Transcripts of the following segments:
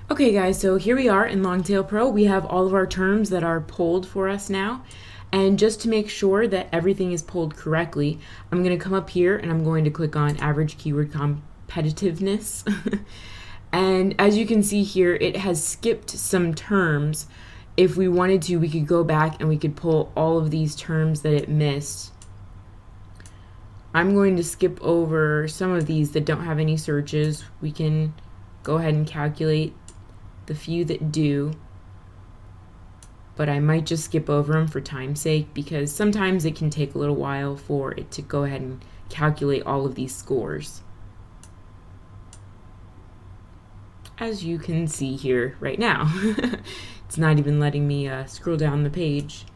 Okay guys, so here we are in Longtail Pro. We have all of our terms that are pulled for us now. And just to make sure that everything is pulled correctly, I'm going to come up here and I'm going to click on average keyword competitiveness. And as you can see here, it has skipped some terms. If we wanted to, we could go back and we could pull all of these terms that it missed. I'm going to skip over some of these that don't have any searches. We can go ahead and calculate the few that do, but I might just skip over them for time's sake because sometimes it can take a little while for it to go ahead and calculate all of these scores. As you can see here right now. It's not even letting me scroll down the page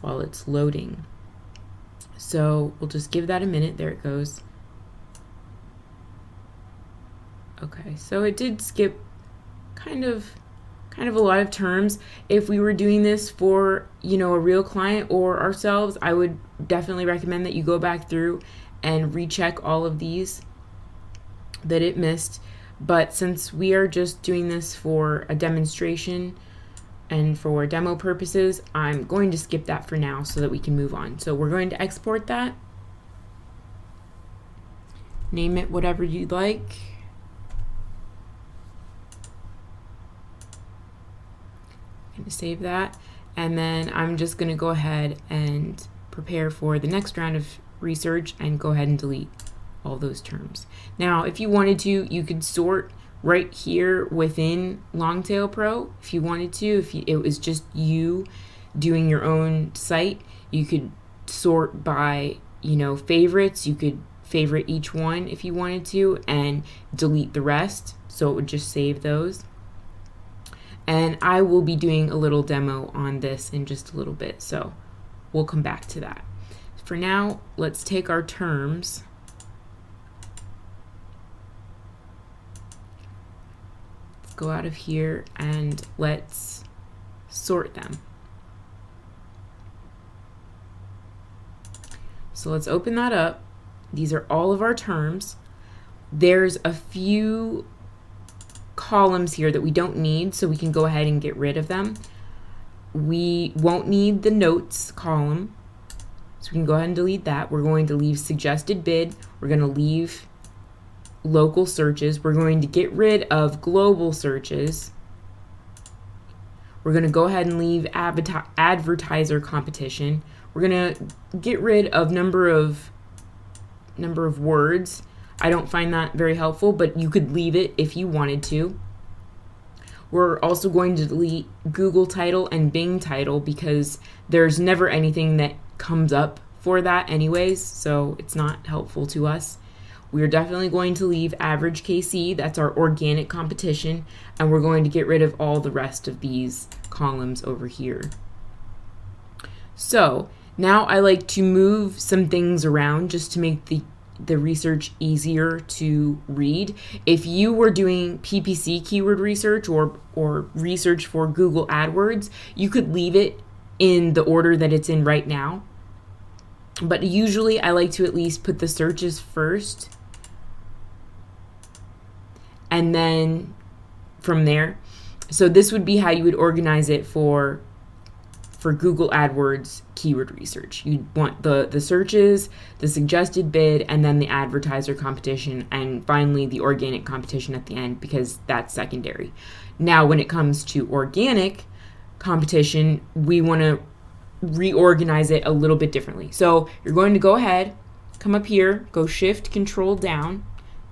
while it's loading. So we'll just give that a minute. There it goes. Okay, so it did skip kind of a lot of terms. If we were doing this for, a real client or ourselves, I would definitely recommend that you go back through and recheck all of these that it missed. But since we are just doing this for a demonstration and for demo purposes, I'm going to skip that for now so that we can move on. So we're going to export that. Name it whatever you'd like. To save that, and then I'm just going to go ahead and prepare for the next round of research and go ahead and delete all those terms. Now if you wanted to, you could sort right here within Longtail Pro if you wanted to. If it was just you doing your own site, you could sort by favorites. You could favorite each one if you wanted to and delete the rest, so it would just save those. And I will be doing a little demo on this in just a little bit, so we'll come back to that. For now, let's take our terms. Let's go out of here and let's sort them. So let's open that up. These are all of our terms. There's a few columns here that we don't need, so we can go ahead and get rid of them. We won't need the notes column, so we can go ahead and delete that. We're going to leave suggested bid. We're going to leave local searches. We're going to get rid of global searches. We're going to go ahead and leave advertiser competition. We're going to get rid of number of words. I don't find that very helpful, but you could leave it if you wanted to. We're also going to delete Google title and Bing title because there's never anything that comes up for that anyways, so it's not helpful to us. We're definitely going to leave average KC, that's our organic competition, and we're going to get rid of all the rest of these columns over here. So now I like to move some things around just to make the research easier to read. If you were doing PPC keyword research or research for Google AdWords, you could leave it in the order that it's in right now. But usually I like to at least put the searches first and then from there. So this would be how you would organize it for Google AdWords keyword research. You'd want the searches, the suggested bid, and then the advertiser competition, and finally the organic competition at the end because that's secondary. Now when it comes to organic competition, we want to reorganize it a little bit differently. So you're going to go ahead, come up here, go Shift Control down.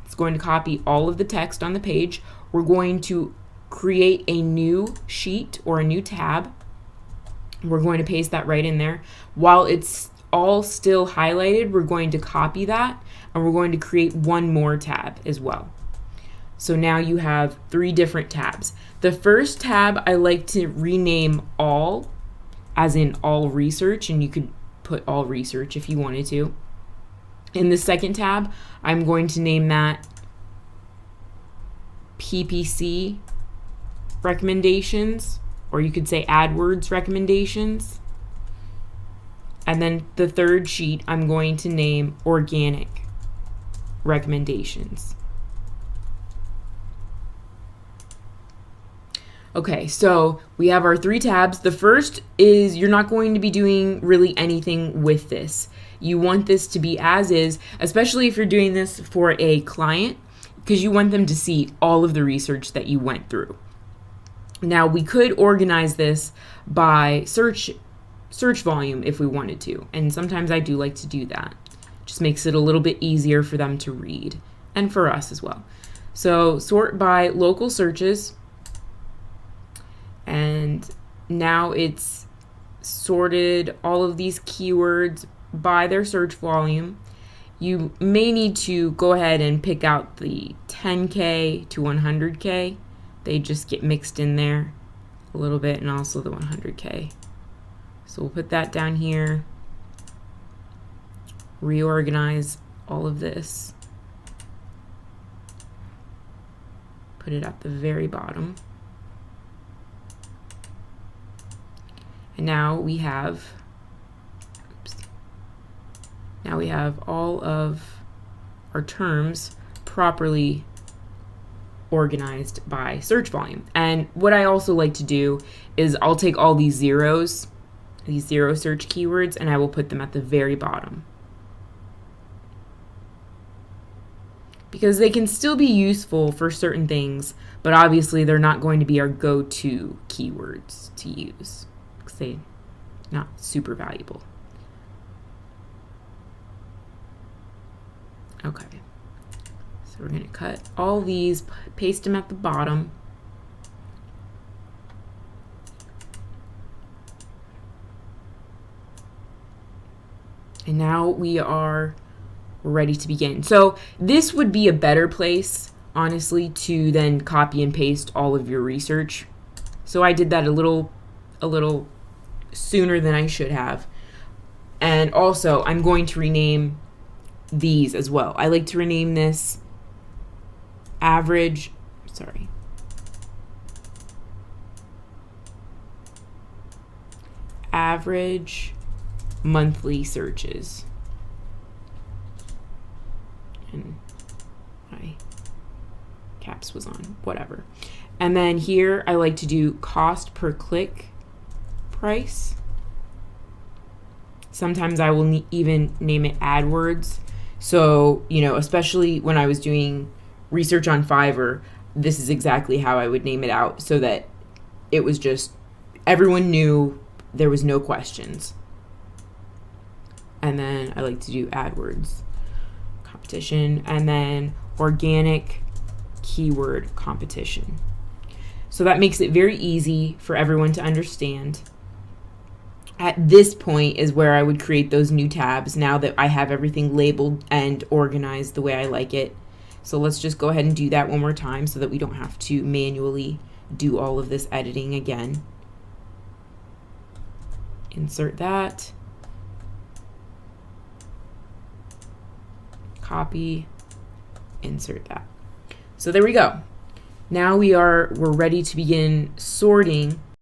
It's going to copy all of the text on the page. We're going to create a new sheet or a new tab. We're going to paste that right in there. While it's all still highlighted, we're going to copy that and we're going to create one more tab as well. So now you have 3 different tabs. The first tab I like to rename all, as in all research, and you could put all research if you wanted to. In the second tab, I'm going to name that PPC recommendations, or you could say AdWords recommendations. And then the third sheet, I'm going to name organic recommendations. Okay, so we have our 3 tabs. The first is you're not going to be doing really anything with this. You want this to be as is, especially if you're doing this for a client, because you want them to see all of the research that you went through. Now, we could organize this by search volume if we wanted to, and sometimes I do like to do that. Just makes it a little bit easier for them to read, and for us as well. So sort by local searches, and now it's sorted all of these keywords by their search volume. You may need to go ahead and pick out the 10K to 100K. They just get mixed in there a little bit, and also the 100K. So we'll put that down here. Reorganize all of this. Put it at the very bottom. And now we have, now we have all of our terms properly organized by search volume. And what I also like to do is I'll take all these zeros, these zero search keywords, and I will put them at the very bottom. Because they can still be useful for certain things, but obviously they're not going to be our go-to keywords to use. They're not super valuable. Okay, so we're going to cut all these, paste them at the bottom. And now we are ready to begin. So this would be a better place, honestly, to then copy and paste all of your research. So I did that a little sooner than I should have. And also, I'm going to rename these as well. I like to rename this average monthly searches. And my caps was on, whatever. And then here I like to do cost per click price. Sometimes I will even name it AdWords. So, you know, especially when I was doing research on Fiverr, this is exactly how I would name it out so that it was just, everyone knew, there was no questions. And then I like to do AdWords competition, and then organic keyword competition. So that makes it very easy for everyone to understand. At this point is where I would create those new tabs now that I have everything labeled and organized the way I like it. So let's just go ahead and do that one more time so that we don't have to manually do all of this editing again. Insert that. Copy, insert that. So there we go. Now we're ready to begin sorting